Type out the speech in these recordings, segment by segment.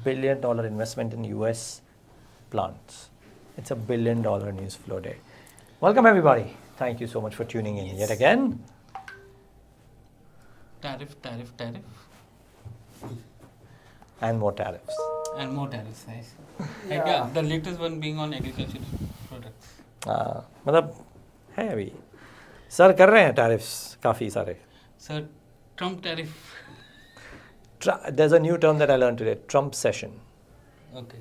billion investment in US plants. It's $1 billion news flow day. Welcome everybody. Thank you so much for tuning in yet again. Tariff. And more tariffs. And more tariffs, nice. Yeah, the latest one being on agricultural products. मतलब है अभी sir कर रहे हैं tariffs काफ़ी सारे. Sir, Trump tariff. There's a new term that I learned today, Trump session. Okay.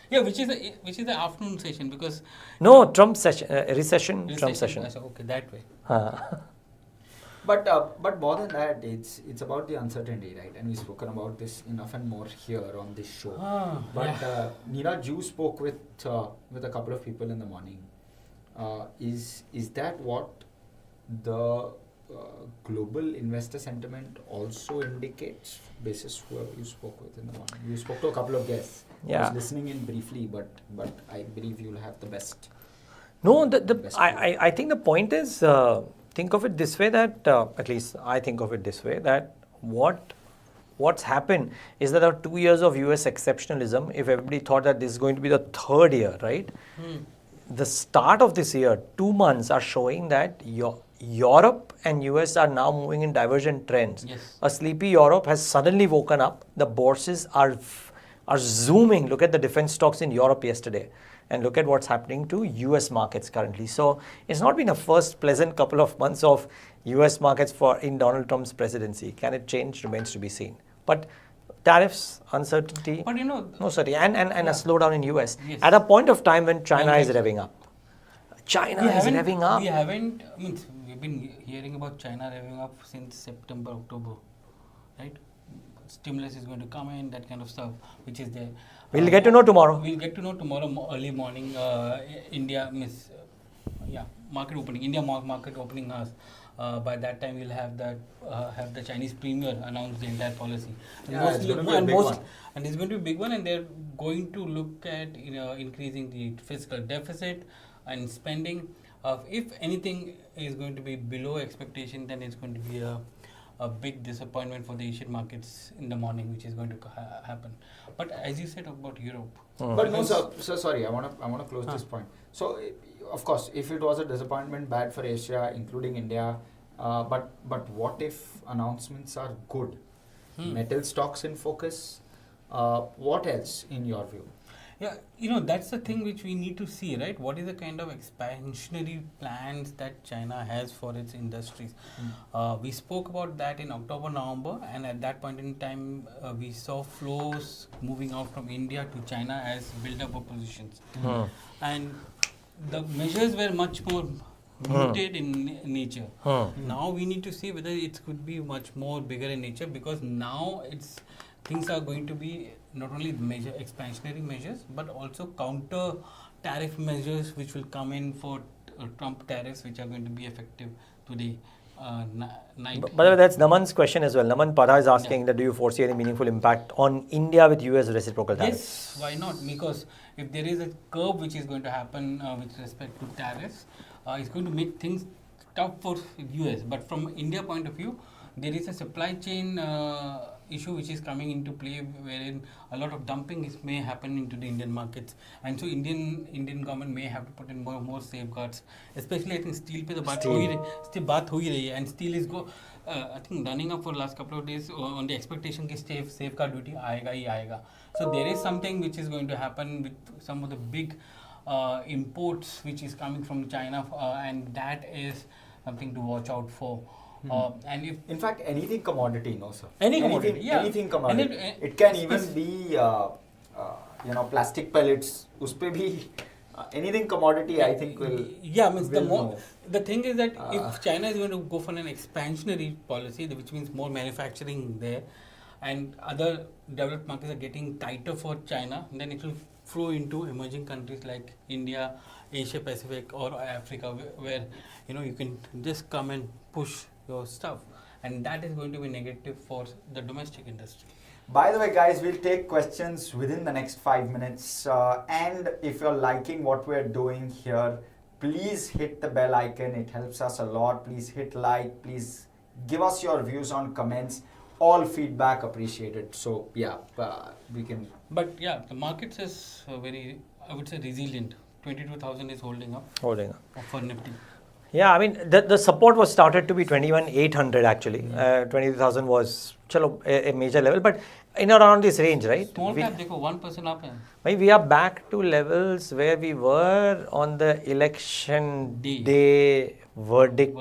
Yeah, which is the afternoon session because no Trump session, recession, Trump session. Okay, that way. But more than that, it's about the uncertainty, right? And we've spoken about this enough and more here on this show. Niraj, you spoke with a couple of people in the morning. Is that what the global investor sentiment also indicates, basis whoever you spoke with in the morning? You spoke to a couple of guests. I was listening in briefly, but I believe you'll have the best. No, I think the point is, think of it this way that, at least I think of it this way, that what's happened is that our 2 years of US exceptionalism, if everybody thought that this is going to be the third year, right? The start of this year, 2 months are showing that Europe and US are now moving in divergent trends. Yes. A sleepy Europe has suddenly woken up. The bourses are zooming. Look at the defense stocks in Europe yesterday. And look at what's happening to US markets currently. So it's not been a first pleasant couple of months of US markets in Donald Trump's presidency. Can it change? Remains to be seen. But tariffs, uncertainty, but no certainty, and a slowdown in US at a point of time when China is revving up. China is revving up. We've been hearing about China revving up since September, October, right? Stimulus is going to come in, that kind of stuff, which is there. We'll get to know tomorrow. We'll get to know tomorrow early morning. India market opening. India market opening us. By that time, we'll have the Chinese premier announce the entire policy. It's going to be a big one. And it's going to be a big one, and they're going to look at increasing the fiscal deficit and spending. If anything is going to be below expectation, then it's going to be a big disappointment for the Asian markets in the morning, which is going to happen. But as you said about Europe, but no, sir, sorry, I want to close this point. So, of course, if it was a disappointment, bad for Asia, including India, but what if announcements are good? Metal stocks in focus. What else, in your view? Yeah, that's the thing which we need to see, right? What is the kind of expansionary plans that China has for its industries? We spoke about that in October, November, and at that point in time, we saw flows moving out from India to China as build-up of positions. And the measures were much more muted in nature. Now we need to see whether it could be much more bigger in nature, because now things are going to be not only major expansionary measures, but also counter tariff measures which will come in for Trump tariffs, which are going to be effective today night. By the way, that's Naman's question as well. Naman Pada is asking that do you foresee any meaningful impact on India with US reciprocal tariffs? Yes, why not? Because if there is a curve which is going to happen with respect to tariffs, it's going to make things tough for US. But from India point of view, there is a supply chain issue which is coming into play, wherein a lot of dumping may happen into the Indian markets, and so Indian government may have to put in more safeguards. Especially, I think steel पे तो बात हो ही रही है, and steel is I think running up for last couple of days on the expectation कि safeguard duty आएगा ही आएगा. So there is something which is going to happen with some of the big imports which is coming from China, and that is something to watch out for. And if in fact anything commodity, no sir. Anything commodity. It can even be plastic pellets. उसपे भी anything commodity I think will. Yeah, means the thing is that if China is going to go for an expansionary policy, which means more manufacturing there, and other developed markets are getting tighter for China, then it will flow into emerging countries like India, Asia Pacific, or Africa, where you can just come and push your stuff, and that is going to be negative for the domestic industry. By the way, guys, we'll take questions within the next 5 minutes, and if you're liking what we're doing here, please hit the bell icon. It helps us a lot. Please hit like, please give us your views on comments. all feedback appreciated. So yeah, we can. But yeah, the markets is very, I would say, resilient. 22,000 is holding up Holding up. for Nifty. Yeah, I mean, the support was started to be 21,800 actually. 22,000 was a major level, but in around this range, right? Small cap, देखो 1% up है. We are back to levels where we were on the election day verdict.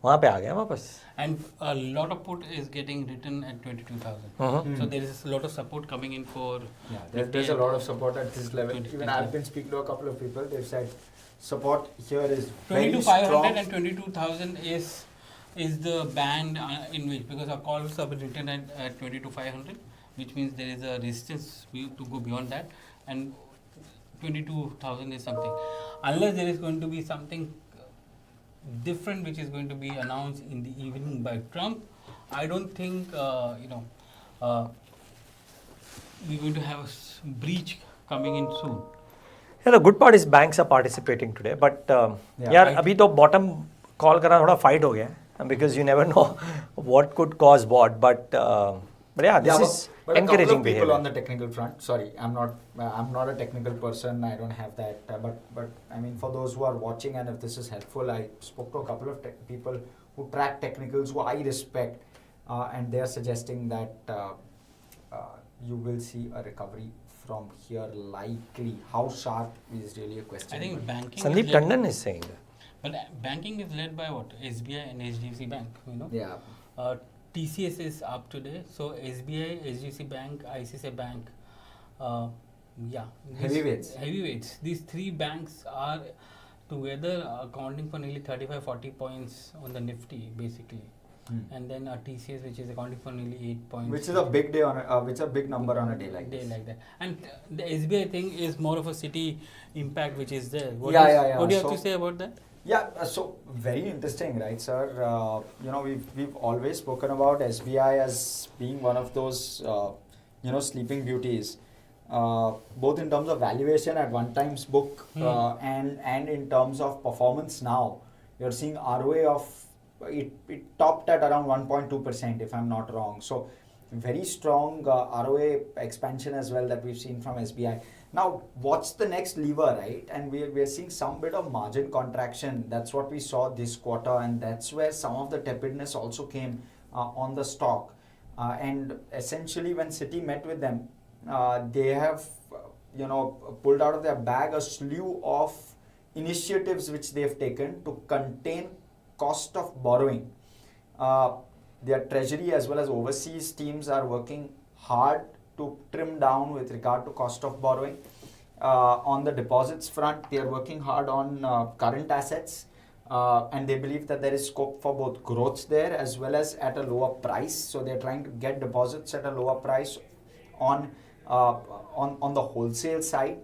वहाँ पे आ गया वापस. And a lot of put is getting written at 22,000. So there is a lot of support coming in for. Yeah, there's a lot of support at this level. Even I've been speaking to a couple of people. They've said support here is very strong. 22,500 and 22,000 is the band in which, because our calls have been written at 22,500, which means there is a resistance to go beyond that, and 22,000 is something. Unless there is going to be something different which is going to be announced in the evening by Trump, I don't think we're going to have a breach coming in soon. Yeah, the good part is banks are participating today, but yeah, अभी तो bottom call करना थोड़ा fight हो गया है, because you never know what could cause what, but yeah, this is but encouraging a couple of behavior. people on the technical front. Sorry, I'm not a technical person. I don't have that. But I mean, for those who are watching, and if this is helpful, I spoke to a couple of people who track technicals, who I respect, and they are suggesting that you will see a recovery from here likely. How sharp is really a question. I think banking. Sandeep Tandon is saying that. But banking is led by what? SBI and HDFC Bank. Yeah. TCS is up today. So SBI, HDFC Bank, ICICI Bank. Yeah. Heavyweights. These three banks are together accounting for nearly 35-40 points on the Nifty, basically. And then TCS, which is accounting for nearly 8 points. Which is a big day which is a big number on a day like this. Like that. And the SBI thing is more of a city impact which is there. What do you have to say about that? Yeah, so very interesting, right, sir? We've always spoken about SBI as being one of those sleeping beauties, both in terms of valuation at one time's book and in terms of performance now. You're seeing ROA of it topped at around 1.2% if I'm not wrong. So very strong ROA expansion as well that we've seen from SBI. Now, what's the next lever, right? And we're seeing some bit of margin contraction. That's what we saw this quarter, and that's where some of the tepidness also came on the stock. And essentially, when Citi met with them, they have, pulled out of their bag a slew of initiatives which they've taken to contain cost of borrowing. Their treasury as well as overseas teams are working hard to trim down with regard to cost of borrowing. On the deposits front, they are working hard on current assets, and they believe that there is scope for both growth there as well as at a lower price. So they're trying to get deposits at a lower price on the wholesale side,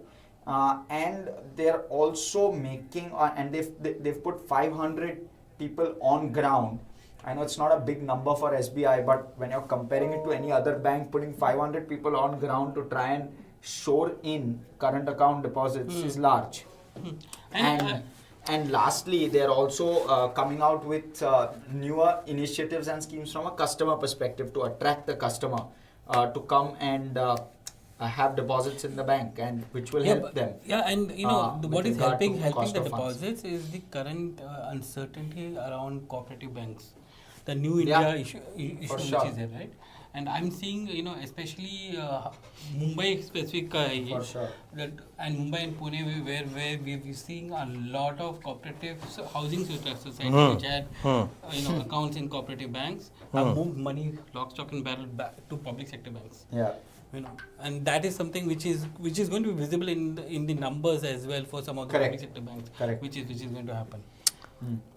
and they're also making and they've put 500 people on ground. I know it's not a big number for SBI, but when you're comparing it to any other bank, putting 500 people on ground to try and shore in current account deposits is large. And lastly, they're also coming out with newer initiatives and schemes from a customer perspective to attract the customer to come and have deposits in the bank, and which will help them. Yeah, and what is helping the deposits is the current uncertainty around cooperative banks. The new India issue which is there, right? And I'm seeing, especially Mumbai specific, for sure. And Mumbai and Pune, where we're seeing a lot of cooperative housing societies which had accounts in cooperative banks have moved money lock, stock and barrel back to public sector banks. Yeah. And that is something which is going to be visible in the numbers as well for some of the public sector banks. Correct. Which is going to happen.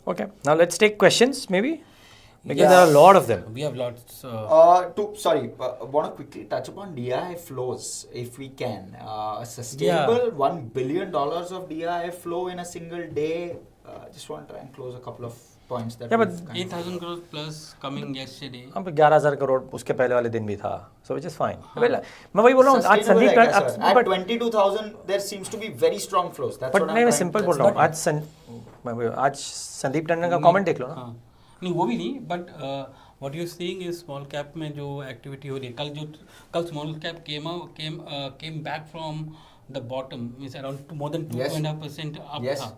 Okay, now let's take questions maybe. Because there are a lot of them. We have lots. Want to quickly touch upon DII flows, if we can. Sustainable $1 billion of DII flow in a single day. Just want to try and close a couple of points that. Yeah, but 8,000 crores plus coming yesterday. 11,000 crore उसके पहले वाले दिन भी था. So which is fine. मैं वही बोल रहा हूँ. आज Sandeep at 22,000 there seems to be very strong flows. That's what मैं सिंपल बोल रहा हूँ. आज संदीप टंडन का कमेंट देख लो ना. नहीं वो भी नहीं, but what you're seeing is small cap में जो activity हो रही है, कल small cap came back from the bottom, means around more than 2.5% up था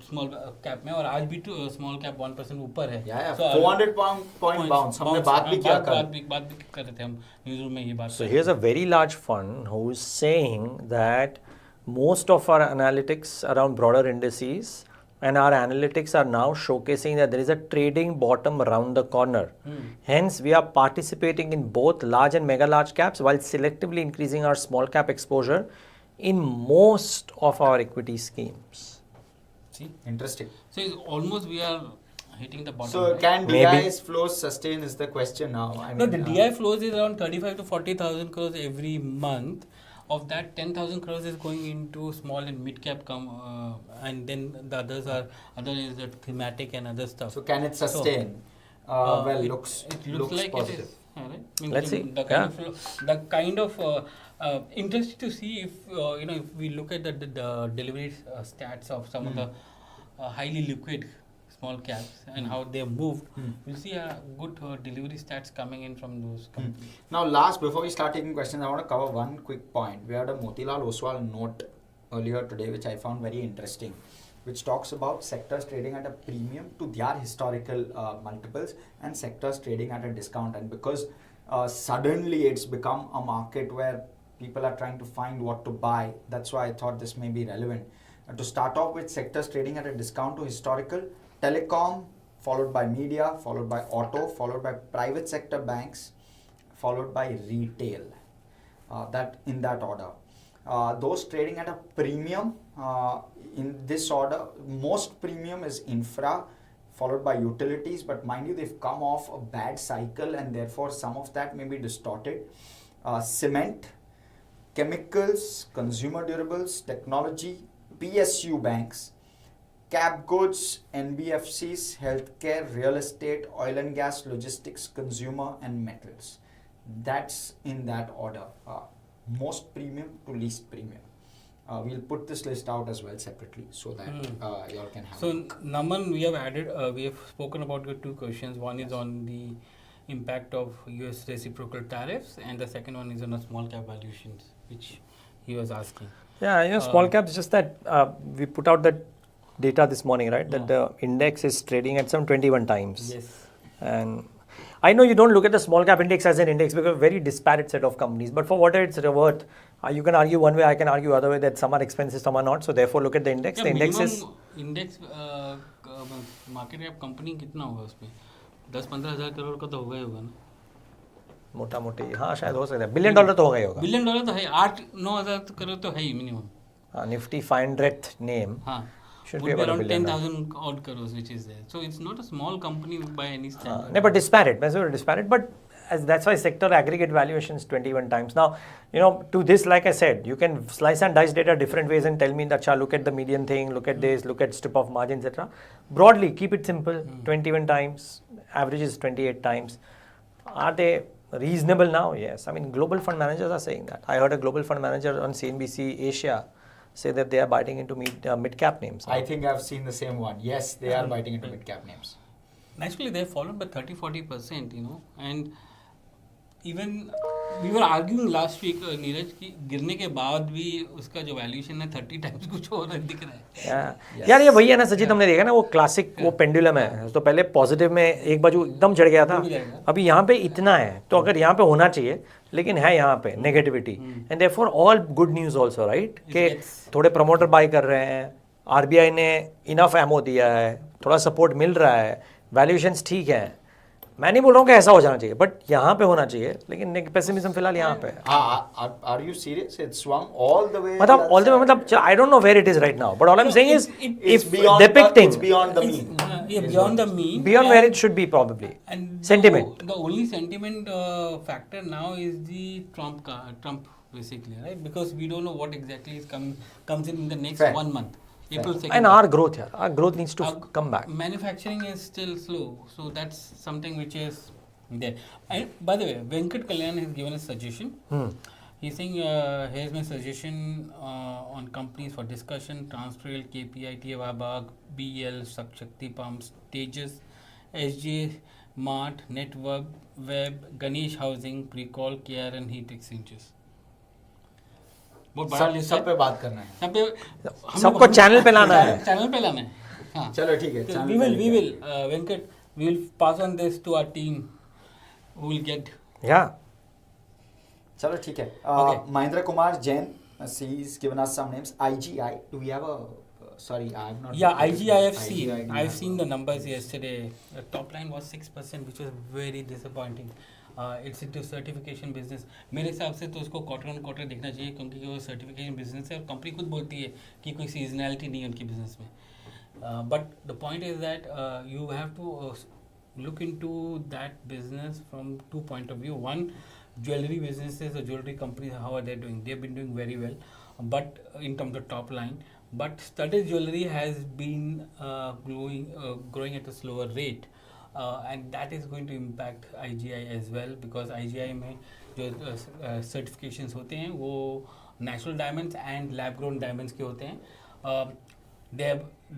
small cap में, और आज भी small cap 1% ऊपर है. So 400 point bounce. हमने बात भी किया कल. बात भी कर रहे थे हम न्यूज़ में ये बात. So here's a very large fund who's saying that most of our analytics around broader indices and our analytics are now showcasing that there is a trading bottom around the corner. Hence, we are participating in both large and mega large caps while selectively increasing our small cap exposure in most of our equity schemes. See? Interesting. So it's almost we are hitting the bottom. So right? can Maybe. DI's flows sustain is the question now. I No, mean, the DI flows is around 35 to 40,000 crores every month. Of that, 10,000 crores is going into small and mid cap, and then the others is the thematic and other stuff. So can it sustain? Well, looks like positive. it is. Right? Means Let's see. The kind of interesting to see if if we look at the delivery stats of some of the highly liquid small caps and how they have moved, we'll see a good delivery stats coming in from those companies. Now, before we start taking questions, I want to cover one quick point. We had a Motilal Oswal note earlier today, which I found very interesting, which talks about sectors trading at a premium to their historical multiples and sectors trading at a discount. And because suddenly it's become a market where people are trying to find what to buy, that's why I thought this may be relevant. To start off with sectors trading at a discount to historical, telecom, followed by media, followed by auto, followed by private sector banks, followed by retail. That in that order. Those trading at a premium, in this order, most premium is infra, followed by utilities, but mind you, they've come off a bad cycle and therefore some of that may be distorted. Cement, chemicals, consumer durables, technology, PSU banks, cap goods, NBFCs, healthcare, real estate, oil and gas, logistics, consumer and metals. That's in that order. Most premium to least premium. We'll put this list out as well separately so that you all can have So, a look. Naman, we have spoken about your two questions. One is on the impact of US reciprocal tariffs, and the second one is on the small cap valuations, which he was asking. Yeah, small caps, just that we put out that data this morning, right? That the index is trading at some 21 times. Yes. And I know you don't look at the small cap index as an index because very disparate set of companies. But for what it's worth, you can argue one way, I can argue other way that some are expensive, some are not. So therefore, look at the index. Yeah, the index is index market cap company कितना होगा उसमें 10-15 हजार करोड़ का तो होगा ही होगा ना मोटा मोटी हाँ शायद हो सकता है $1 billion तो होगा ही होगा $1 तो है 8-9 हजार करोड़ तो है ही मिनिमम Nifty 500th name हाँ should would be be about around 1 billion. 10,000 odd crores which is there. So it's not a small company by any standard. No, but disparate. Disparate. But that's why sector aggregate valuation is 21 times. Now, to this, like I said, you can slice and dice data different ways and tell me that, look at the median thing, look at this, look at strip of margin, etc. Broadly, keep it simple. 21 times. Average is 28 times. Are they reasonable now? Yes. I mean, global fund managers are saying that. I heard a global fund manager on CNBC Asia say that they are biting into mid-cap names. I think I've seen the same one. Yes, they are biting into mid-cap names. Naturally, they've fallen by 30-40%, and even we were arguing last week, Niraj, कि गिरने के बाद भी उसका जो valuation है 30 times कुछ और दिख रहा है. यार ये वही है ना सजीत, हमने देखा ना वो क्लासिक वो पेंडुलम है. तो पहले पॉजिटिव में एक बाजू एकदम चढ़ गया था, अभी यहाँ पे इतना है. तो अगर यहाँ पे होना चाहिए, लेकिन है यहाँ पे negativity. And therefore all good news also, right, कि थोड़े प्रमोटर बाय कर रहे हैं, आरबीआई ने इनफ एमओ दिया है, थोड़ा सपोर्ट मिल रहा है, वैल्यूएशंस ठीक है. मैं नहीं बोल रहा हूँ कि ऐसा हो जाना चाहिए, बट यहाँ पे होना चाहिए, लेकिन पेसिमिज्म फिलहाल यहाँ पे. Are you serious? It swung all the way. मतलब I don't know where it is right now, but all I'm saying is it's if beyond, depicting it's beyond the mean. Beyond the mean. Beyond where it should be probably. And sentiment. The only sentiment factor now is the Trump basically, right? Because we don't know what exactly is comes in the next 1 month. April 2nd. And our growth here, our growth needs to come back. Manufacturing is still slow, so that's something which is there. And by the way, Venkat Kalyan has given a suggestion. He's saying, here's my suggestion on companies for discussion: Transrail, KPI, Vabag, BL, Shakti Pumps, Tejas, SJ, Mart, Network, Web, Ganesh Housing, Precall, Care and Heat Exchangers. बहुत बड़ा list है. सब पे बात करना है. सब पे सबको चैनल पे लाना है. चैनल पे लाना है. हाँ. चलो ठीक है. So we will Venkat, we will pass on this to our team who will get. Yeah. चलो ठीक है. Okay. Mahindra Kumar Jain, he's given us some names. IGI, do we have a sorry, I have not. Yeah, IGI I have IGI, seen. do you I've have seen the numbers yesterday. The top line was 6%, which was very disappointing. It's into certification business. मेरे हिसाब से तो उसको quarter on quarter देखना चाहिए क्योंकि वो certification business है और कंपनी खुद बोलती है कि कोई सीजनैलिटी नहीं है उनकी बिजनेस में. But the point is that you have to look into that business from two point of view. One, jewelry businesses or jewelry companies, how are they doing? They've been doing very well, but in terms of top line. But studded jewelry has been growing at a slower rate, and that is going to impact IGI as well because IGI में जो certifications होते हैं वो natural diamonds and lab grown diamonds के होते हैं.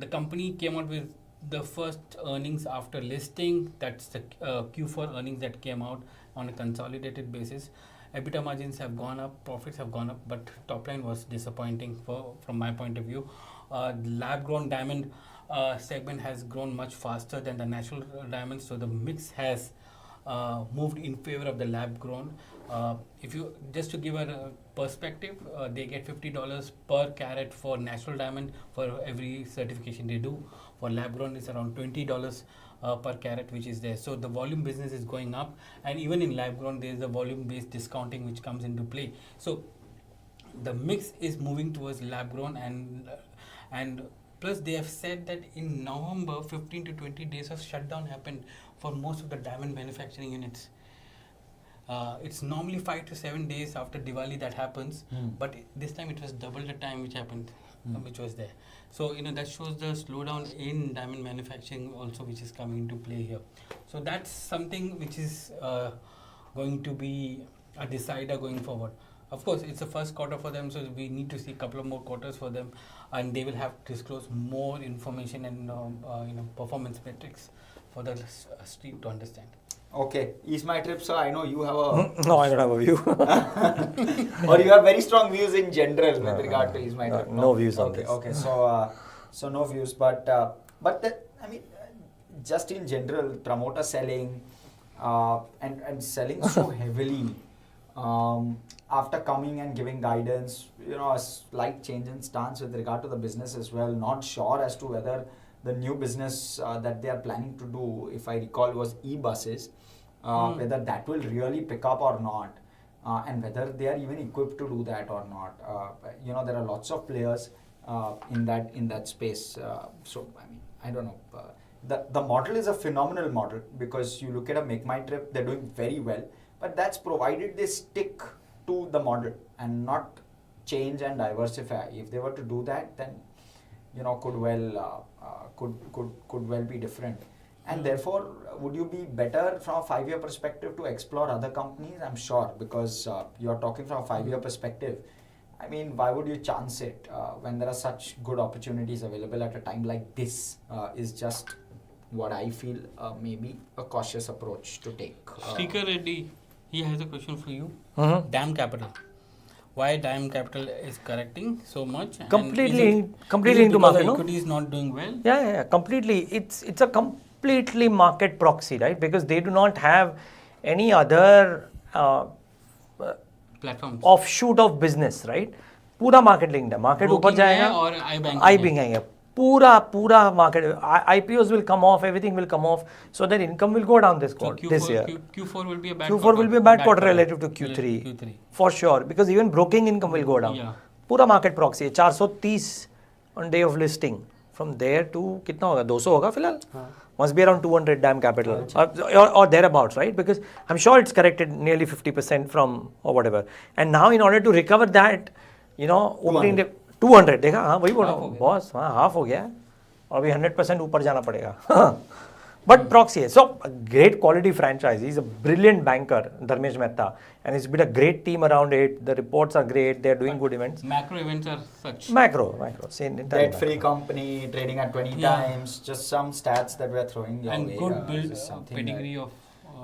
The company came out with the first earnings after listing. That's the Q4 earnings that came out on a consolidated basis. EBITDA margins have gone up, profits have gone up, but top line was disappointing from my point of view. Lab grown diamond segment has grown much faster than the natural diamonds, so the mix has moved in favor of the lab grown. If you just to give a perspective, they get $50 per carat for natural diamond for every certification they do. For lab grown, it's around $20 per carat, which is there. So the volume business is going up, and even in lab grown, there is a volume based discounting which comes into play. So the mix is moving towards lab grown, and plus they have said that in November 15 to 20 days of shutdown happened for most of the diamond manufacturing units. It's normally 5 to 7 days after Diwali that happens, but this time it was double the time which happened, which was there. So that shows the slowdown in diamond manufacturing also, which is coming into play here. So that's something which is going to be a decider going forward. Of course, it's the first quarter for them, so we need to see a couple of more quarters for them, and they will have to disclose more information and performance metrics for the street to understand. Okay, East My Trip, sir. I know you have a No, I don't have a view. or you have very strong views in general with regard to East My Trip. No views on this. Okay, so no views, but I mean, just in general, promoter selling and selling so heavily. After coming and giving guidance, a slight change in stance with regard to the business as well. Not sure as to whether the new business that they are planning to do, if I recall, was e-buses, whether that will really pick up or not, and whether they are even equipped to do that or not. There are lots of players in that space. So I mean, I don't know. The model is a phenomenal model because you look at a Make My Trip, they're doing very well, but that's provided they stick to the model and not change and diversify. If they were to do that, then could well be different. And therefore, would you be better from a 5-year perspective to explore other companies? I'm sure, because you're talking from a 5-year perspective. I mean, why would you chance it when there are such good opportunities available at a time like this? Is just what I feel maybe a cautious approach to take. Srikar Reddy, he has a question for you. Dam Capital. Why Dam Capital is correcting so much? Completely into market. Equity is not doing well. Yeah, completely. It's a completely market proxy, right? Because they do not have any other platforms offshoot of business, right? पूरा market linked है. Market ऊपर जाएगा और iBanking है. पूरा market. IPOs will come off. Everything will come off. So that income will go down this quarter, this year. Q4 will be a bad Q4 will be a bad quarter relative to Q3. For sure. Because even broking income will go down. Yeah. पूरा market proxy है. 430 on day of listing. From there to कितना होगा? 200 होगा फिलहाल? Must be around 200 Dam Capital or thereabouts, right? Because I'm sure it's corrected nearly 50% from or whatever. And now in order to recover that, opening the 200 देखा हाँ वही बोल रहा हूँ बॉस हाँ हाफ हो गया और अभी 100% ऊपर जाना पड़ेगा But proxy, so a great quality franchise. He's a brilliant banker, Dharmesh Mehta, and it's been a great team around it. The reports are great. They're doing good events. Macro events are such. Macro. Same entirely Debt-free macro. company, trading at 20 Yeah. times, just some stats that we're throwing your And way. good build is something pedigree of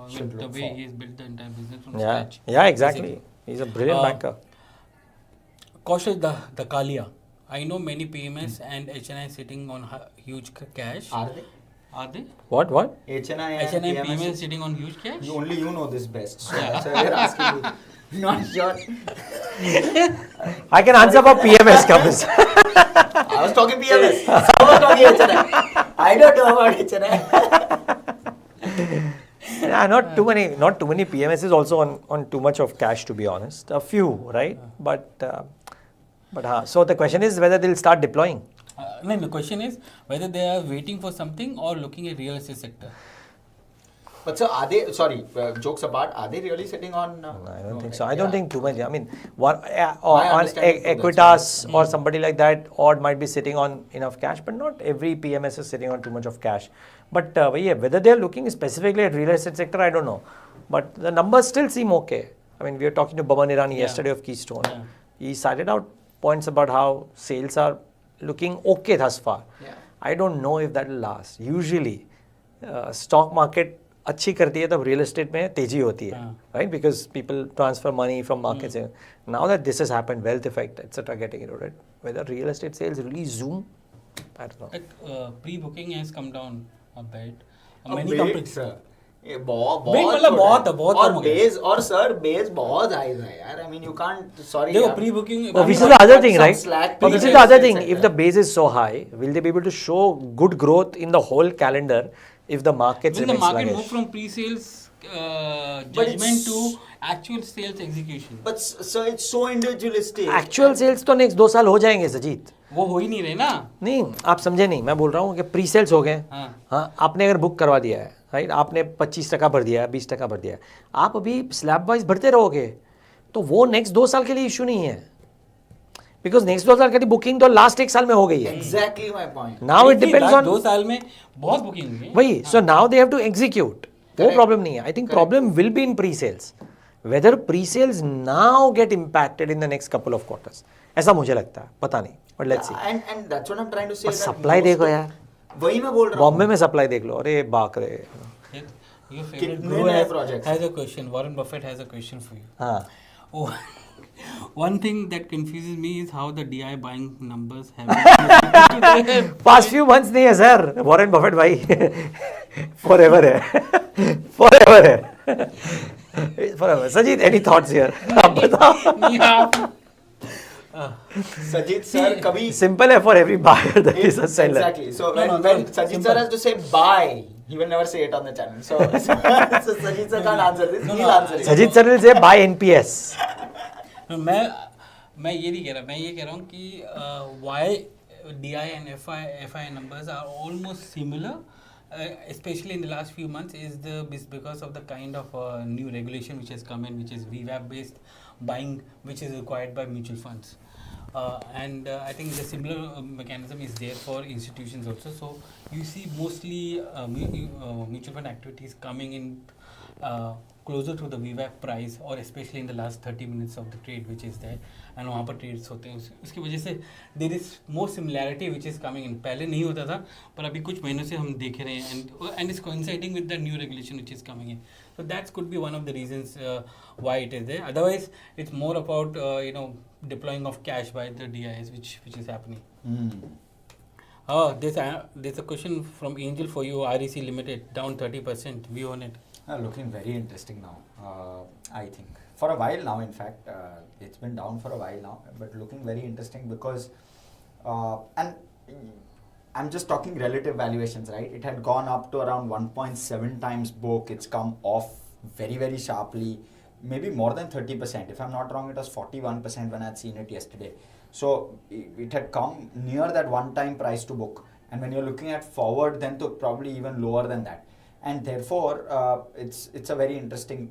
should with the look way for. he's built the entire business from Yeah, scratch. yeah, exactly. Basically. He's a brilliant banker. Kaushal, the Kalia. I know many PMS and HNI sitting on huge cash. Are they? Are they? What? HNI HNI and PMS PMS? sitting on huge cash? Only you know this best. So Yeah. that's why we're asking you. Not sure. I can answer for PMS companies. I was talking PMS. Someone was talking HNI. I don't know about HNI. Yeah, not too many PMSs also on too much of cash, to be honest. A few, right? But so the question is whether they'll start deploying. No, the question is whether they are waiting for something or looking at real estate sector. But so are they, sorry, jokes apart, are they really sitting on? I don't no, think right? so. I don't Yeah. think too much. I mean, one My on understanding too, Equitas that's or somebody like that, or might be sitting on enough cash, but not every PMS is sitting on too much of cash. But yeah, whether they are looking specifically at real estate sector, I don't know. But the numbers still seem okay. I mean, we were talking to Baban Irani yesterday of Keystone. Yeah. He cited out points about how sales are looking okay thus far. Yeah. I don't know if that will last. Usually, stock market अच्छी करती है तब real estate में तेजी होती है, right? Because people transfer money from markets. Now that this has happened, wealth effect, etc., getting eroded, whether real estate sales really zoom, I don't know. Like pre-booking has come down a bit. A Many bit, companies. sir. ये बहुत Big मतलब बहुत है, बहुत और कम हो गया। base और sir base बहुत high है यार. I mean you can't, sorry. देखो यार. pre-booking. But which is Some the other thing, slack right? pre- But which is the other thing? sector. If the base is so high, will they be able to show good growth in the whole calendar if the markets When the remain market sluggish? moved from pre-sales But judgment it's- to actual sales execution. But sir, it's so individualistic. Actual sales तो next 2 साल हो जाएंगे सजीत. वो हो ही नहीं रहे ना. नहीं, आप समझे नहीं. मैं बोल रहा हूँ कि प्री सेल्स हो गए. हाँ, आपने अगर बुक करवा दिया है, राइट, आपने 25% भर दिया है, 20% भर दिया है, आप अभी स्लैब वाइज भरते रहोगे तो वो नेक्स्ट 2 साल के लिए इशू नहीं है, बिकॉज नेक्स्ट 2 साल की बुकिंग तो लास्ट 1 साल में हो गई है. Exactly my point. Now it depends on 2 साल में बहुत बुकिंग हुई है. वही. So now they have to execute. वो Correct. प्रॉब्लम नहीं है. I think problem will be in pre sales. Whether pre sales now get impacted in the next couple of quarters, ऐसा मुझे लगता है. पता नहीं, but let's see. And that's what I'm trying to say. और that supply most देखो of- यार, वही मैं बोल रहा हूँ. बॉम्बे में सप्लाई देख लो. अरे बाक रे. Your favorite कितने guru नए projects? has a question. Warren Buffett has a question for you. हाँ. Oh, one thing that confuses me is how the DI buying numbers have. Past few months नहीं है sir. Warren Buffett भाई forever है. Forever है. Forever. Sajeet, any thoughts here? आप बताओ. Sajeet sir कभी simple है. For every buyer there is a seller. Exactly. So No, no, when no, Sajeet simple. sir has to say buy, he will never say it on the channel. So Sajeet sir can't answer this. No, He'll no. answer it. Sajeet sir will say buy NPS. मैं ये नहीं कह रहा. मैं ये कह रहा हूँ कि why DI and FI numbers are almost similar, especially in the last few months, is because of the kind of new regulation which has come in, which is VWAP based buying, which is required by mutual funds. And I think the similar mechanism is there for institutions also. So you see mostly mutual fund activities coming in closer to the VWAP price, or especially in the last 30 minutes of the trade which is there, and वहाँ पर trades होते हैं. उसकी वजह से there is more similarity which is coming in. पहले नहीं होता था पर अभी कुछ महीनों से हम देख रहे हैं, and is coinciding with the new regulation which is coming in. So that could be one of the reasons why it is there. Otherwise, it's more about deploying of cash by the DIs, which is happening. Oh, there's a question from Angel for you. REC Limited down 30%. View on it. Looking very interesting now. I think for a while now. In fact, it's been down for a while now, but looking very interesting because, and I'm just talking relative valuations, right? It had gone up to around 1.7 times book. It's come off very, very sharply, maybe more than 30%. If I'm not wrong, it was 41% when I had seen it yesterday. So it had come near that one-time price to book. And when you're looking at forward, then to probably even lower than that. And therefore, it's a very interesting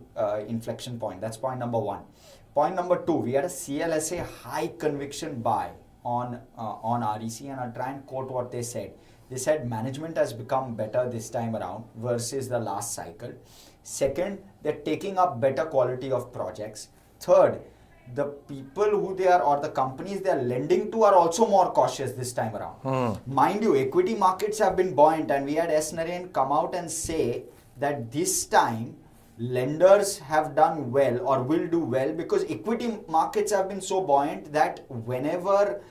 inflection point. That's point number one. Point number two, we had a CLSA high conviction buy on REC, and I'll try and quote what they said. They said management has become better this time around versus the last cycle. Second, they're taking up better quality of projects. Third, the people who they are or the companies they are lending to are also more cautious this time around. Mind you, equity markets have been buoyant, and we had S. Narayan come out and say that this time lenders have done well or will do well because equity markets have been so buoyant that whenever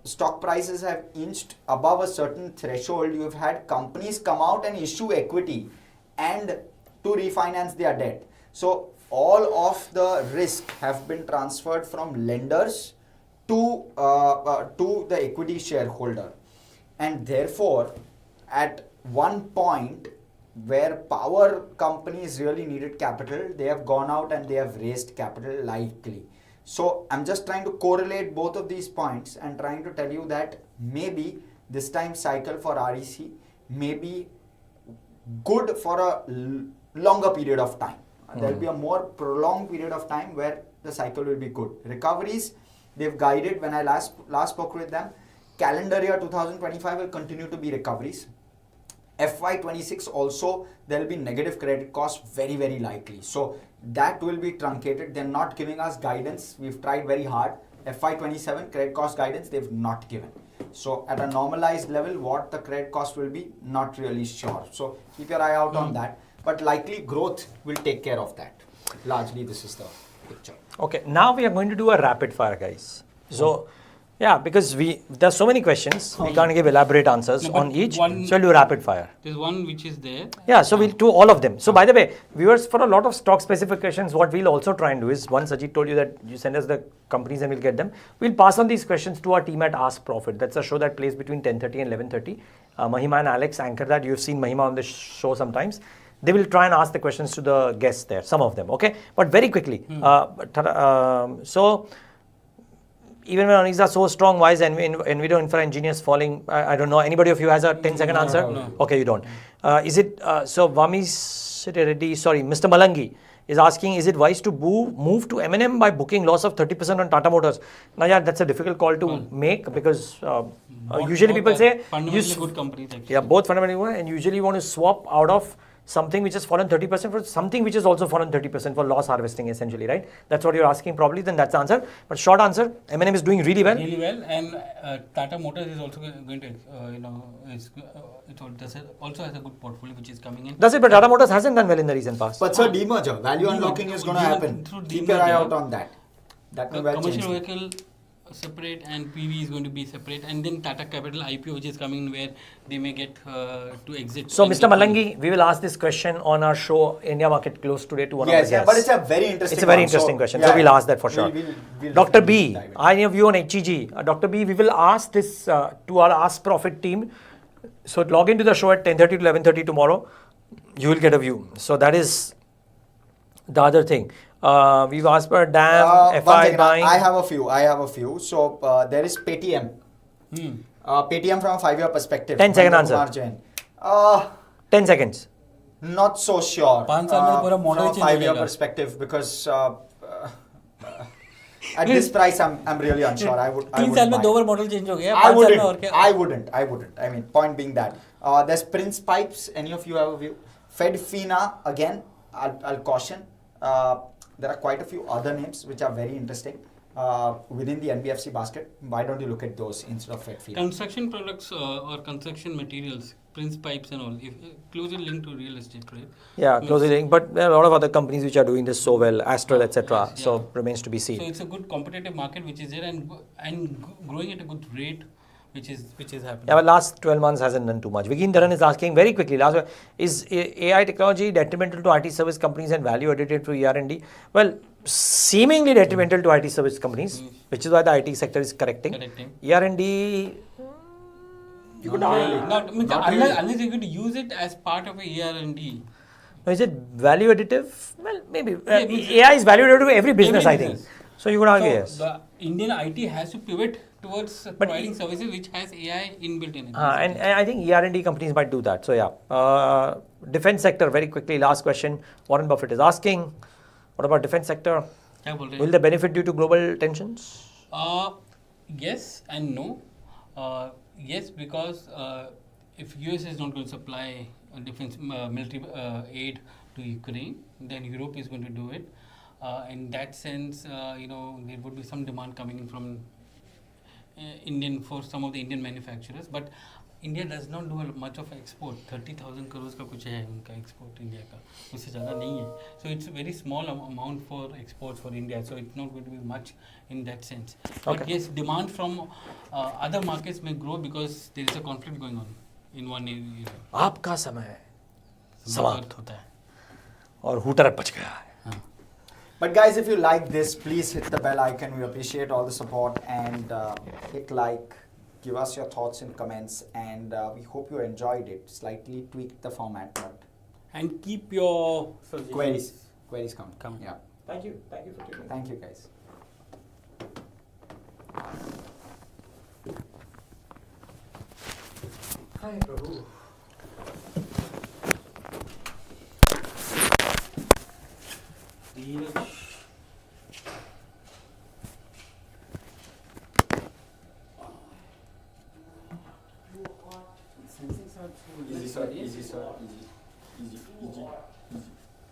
stock prices have inched above a certain threshold, you've had companies come out and issue equity and to refinance their debt. So all of the risk have been transferred from lenders to the equity shareholder, and therefore at one point where power companies really needed capital, they have gone out and they have raised capital likely. So I'm just trying to correlate both of these points and trying to tell you that maybe this time cycle for REC may be good for a longer period of time. There will be a more prolonged period of time where the cycle will be good. Recoveries, they've guided when I last spoke with them, calendar year 2025 will continue to be recoveries. FY26 also there will be negative credit costs very, very likely. So that will be truncated. They're not giving us guidance. We've tried very hard. FY27 credit cost guidance they've not given. So at a normalized level, what the credit cost will be, not really sure. So keep your eye out on that. But likely growth will take care of that. Largely this is the picture. Okay, now we are going to do a rapid fire, guys. So yeah, because there's so many questions, we can't give elaborate answers on each. So we'll do rapid fire. There's one which is there. Yeah, so we'll do all of them. So by the way, viewers, for a lot of stock specifications, what we'll also try and do is, once Sajeet told you that you send us the companies and we'll get them, we'll pass on these questions to our team at Ask Profit. That's a show that plays between 10:30 and 11:30. Mahima and Alex anchor that. You've seen Mahima on the show sometimes. They will try and ask the questions to the guests there, some of them, okay? But very quickly, so even when earnings are so strong, why is Nvidia Infra Engineers falling? I don't know. Anybody of you has a 10-second answer? No. Okay, you don't. Is it, so Mr. Malangi is asking, is it wise to move to M&M by booking loss of 30% on Tata Motors? Now, yeah, that's a difficult call to make because usually people say, fundamentally good companies actually. Yeah, both fundamentally good, and usually you want to swap out of something which has fallen 30% for something which has also fallen 30% for loss harvesting essentially, right? That's what you're asking probably, then that's the answer. But short answer, M&M is doing really well. Really well, and Tata Motors is also going to, it also has a good portfolio which is coming in. That's it, but Tata Motors hasn't done well in the recent past. But sir, demerger, value unlocking is going to happen. Keep your eye out on that. That will commercial vehicle separate and PV is going to be separate, and then Tata Capital IPO which is coming where they may get to exit. So Mr. Malangi, we will ask this question on our show India Market Close today to one of the guests. Yes, but it's a very interesting It's a very interesting question, so we'll ask that for sure. We'll Dr. B, I have view on HEG. Dr. B, we will ask this to our Ask Profit team. So log into the show at 10:30 to 11:30 tomorrow. You will get a view. So that is the other thing. We've asked for DAM, FI buying. I have a few. So there is Paytm. Paytm from a 5-year perspective. 10-second answer. 10 seconds. Not so sure. 5 साल में पूरा model from a change 5-year होगा. perspective because at this price I'm really unsure. I would 3 साल में 2 बार model change हो गया. I 5 साल में और क्या? wouldn't. I mean, point being that there's Prince Pipes. Any of you have a view? Fedfina again. I'll caution. There are quite a few other names which are very interesting within the NBFC basket. Why don't you look at those instead of Fedfina? Construction products or construction materials, Prince Pipes and all, if closely linked to real estate, right? Yeah, closely linked. But there are a lot of other companies which are doing this so well, Astral, etc. Yeah. So remains to be seen. So it's a good competitive market which is there and growing at a good rate, which is happening. Yeah, but last 12 months hasn't done too much. Vigin Dharan is asking very quickly, is AI technology detrimental to IT service companies and value additive to ER&D? Well, seemingly detrimental to IT service companies, which is why the IT sector is correcting. ER&D... You could argue. Unless you're going to use it as part of a ER&D. Is it value additive? Well, maybe. AI is value additive to every business, I think. So you could argue, yes. The Indian IT has to pivot towards providing services which has AI inbuilt in it. And I think ER&D companies might do that. So yeah. Defense sector, very quickly, last question. Warren Buffett is asking, what about defense sector? Will they benefit due to global tensions? Yes and no. Yes, because if US is not going to supply defense military aid to Ukraine, then Europe is going to do it. In that sense, there would be some demand coming in from Indian for some of the Indian manufacturers, but India does not do much of export. 30,000 crores का कुछ है उनका export India का, उससे ज़्यादा नहीं है. So it's a very small amount for exports for India. So it's not going to be much in that sense. But yes, demand from other markets may grow because there is a conflict going on in one area. आपका समय समाप्त होता है और hooter बच गया है. But guys, if you like this, please hit the bell icon. We appreciate all the support, and hit like, give us your thoughts in comments, and we hope you enjoyed it. Slightly tweaked the format, but And keep your queries coming. Yeah. Thank you for tuning in. Thank you, guys. Hi Prabhu. Niraj.